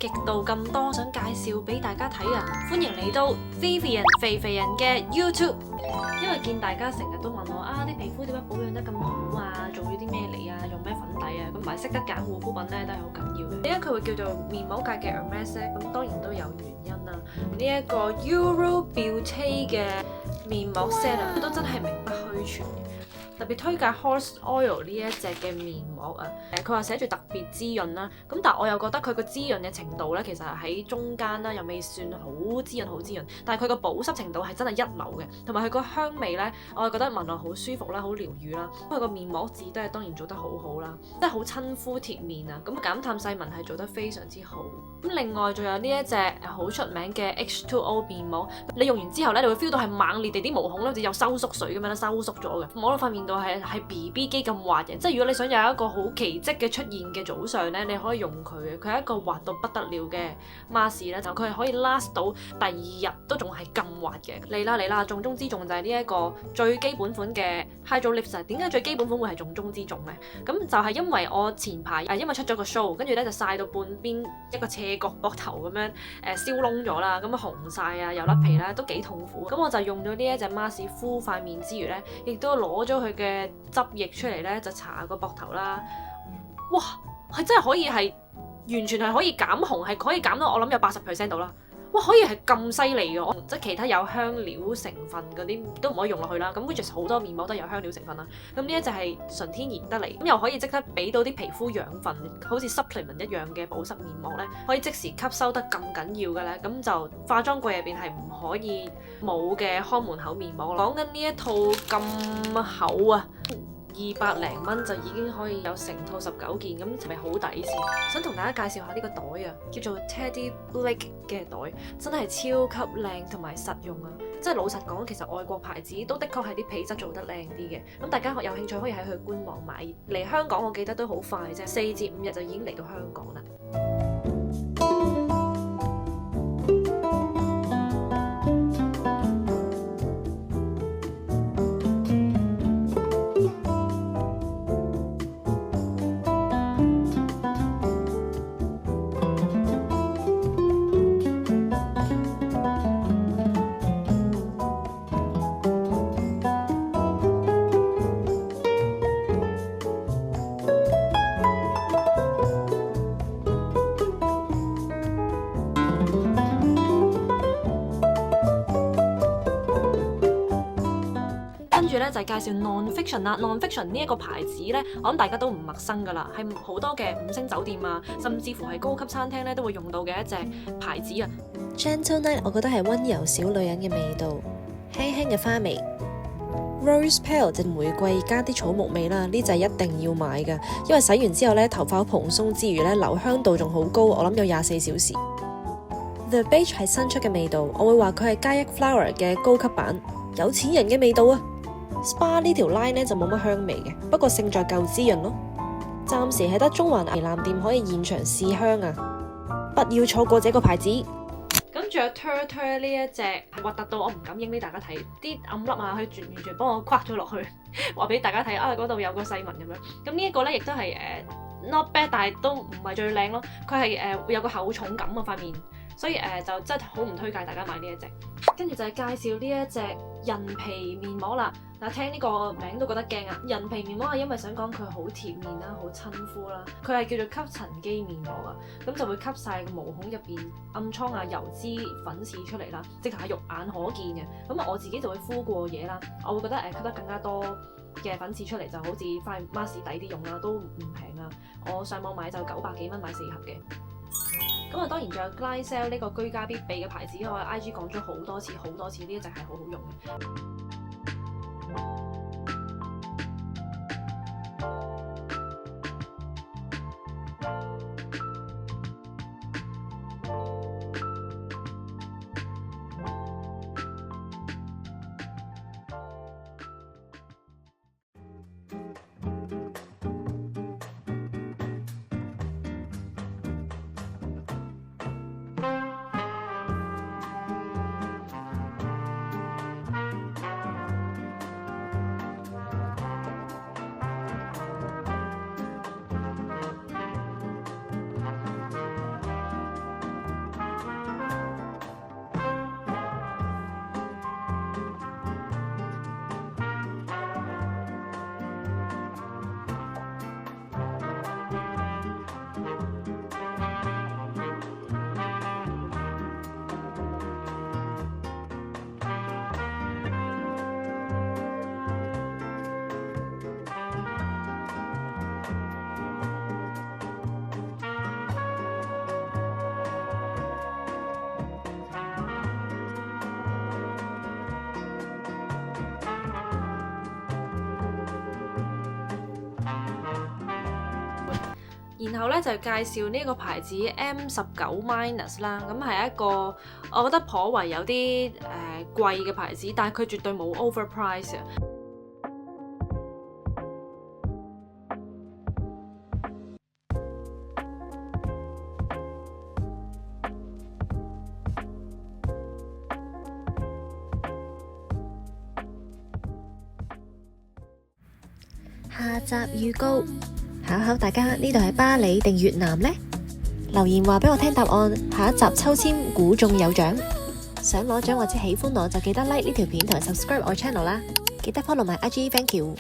極度咁多想介紹俾大家睇啊！歡迎嚟到 Vivian 肥肥人嘅 YouTube。因為見大家成日都問我啊，啲皮膚點解保養得咁好啊？做咗啲咩嚟啊？用咩粉底啊？咁唔係識得揀護膚品咧，都係好緊要嘅。點解佢會叫做面膜界嘅 Hermès 咧？咁當然都有原因啦。呢一個 Euro Beauty 嘅面膜 set 啊，都真係名不虛傳嘅。特別推介 Horse Oil 呢一隻嘅面膜啊，佢話寫住特別滋潤啦，咁但係我又覺得佢個滋潤嘅程度咧，其實喺中間啦，又未算好滋潤，但係佢個保濕程度係真係一流嘅，同埋佢個香味咧，我係覺得聞落好舒服啦，好療愈啦，佢個面膜紙都係當然做得好好啦，真係好親膚貼面啊，咁減淡細紋係做得非常之好。咁另外仲有呢一隻好出名嘅 H2O 面膜，你用完之後咧，你會 feel 到係猛烈地啲毛孔咧，好似有收縮水咁樣啦，收縮咗嘅，摸到塊面度係 BB 機咁滑嘅，即係如果你想有一個好奇蹟嘅出現嘅早上咧，你可以用佢嘅，佢係一個滑到不得了嘅 mask 咧，就佢係可以 last 到第二日都仲係咁滑嘅。嚟啦，重中之重就係呢一個最基本款嘅 Hydro Lift。點解最基本款會係重中之重咧？咁就係因為我前排因為出咗個 show， 跟住咧就曬到半邊一個斜角膊頭咁樣燒窿咗啦，咁紅晒啊，又甩皮啦，都幾痛苦。咁我就用咗呢一隻 mask 敷塊面之餘咧，亦都攞咗佢嘅汁液出嚟咧，就搽個膊頭啦。哇，係真係可以係完全係可以減紅，係可以減到我諗有80% 度啦。哇，可以係咁犀利嘅，即係其他有香料成分嗰啲都唔可以用落去啦。咁 which is 好多面膜都有香料成分啦。咁呢一隻係純天然得嚟，咁又可以即刻俾到啲皮膚養分，好似 supplement 一樣嘅保濕面膜咧，可以即時吸收得咁緊要嘅咧，咁就化妝櫃入邊係唔可以冇嘅看門口面膜。講緊呢一套咁厚啊，200零蚊就已經可以有成套19件，咁係咪好抵先？想同大家介紹下呢個袋啊，叫做 Teddy Blake 嘅袋，真係超級靚同埋實用啊！即係老實講，其實外國牌子都的確係啲皮質做得靚啲嘅，咁大家有興趣可以喺佢官網買。嚟香港我記得都好快啫，4至5日就已經嚟到香港啦。跟住咧就係介紹 Non-Fiction 啦。Non-Fiction 呢一個牌子咧，我諗大家都唔陌生噶啦，係好多嘅5星酒店啊，甚至乎係高級餐廳咧都會用到嘅一隻牌子啊。Gentle Night 我覺得係溫柔小女人嘅味道，輕輕嘅花味。Rose Pale 就玫瑰加啲草木味啦，呢就係一定要買噶，因為洗完之後咧頭髮好蓬鬆之餘咧留香度仲好高，我諗有24小時。The Beige 係新出嘅味道，我會話佢係嘉益 Flower 嘅高級版，有錢人嘅味道啊。Spa 呢條 line 咧就冇乜香味嘅，不過勝在夠滋潤咯。暫時係得中環旗艦店可以現場試香啊，不要錯過這個牌子。咁仲有 Tur 呢一隻核突到我唔敢影俾大家睇，啲暗粒啊，佢完全幫我框咗落去，話俾大家睇啊，嗰度有個細紋咁樣。咁呢一個咧亦都係not bad，但係都唔係最靚咯。佢係會有個厚重感啊塊面，所以就真係好唔推介大家買呢一隻。跟住就係介紹呢一隻人皮面膜啦。嗱，聽呢個名都覺得驚啊！人皮面膜係因為想講佢好貼面啦，好親膚啦。佢係叫做吸塵機面膜啊，咁就會吸晒毛孔入邊暗瘡啊、油脂、粉刺出嚟啦，直頭係肉眼可見嘅。咁我自己就會敷過嘢啦，我會覺得吸得更加多嘅粉刺出嚟，就好似塊 mask 抵啲用啦，都唔平啊！我上網買就900幾蚊買4盒嘅。咁啊，當然仲有 Glycel 呢個居家必備嘅牌子，我喺 IG 講咗好多次，呢一隻係好好用嘅。然後咧就介紹呢個牌子 M19 啦，咁係一個我覺得頗為有啲貴嘅牌子，但係佢絕對冇 overprice 啊。下集預告，考考大家呢度係巴黎定越南呢？留言話俾我聽答案，下一集抽籤估中有獎。想攞獎或者喜歡我就記得 like 呢條片同埋 subscribe 我 channel 啦，記得 follow 埋 IG，thank you。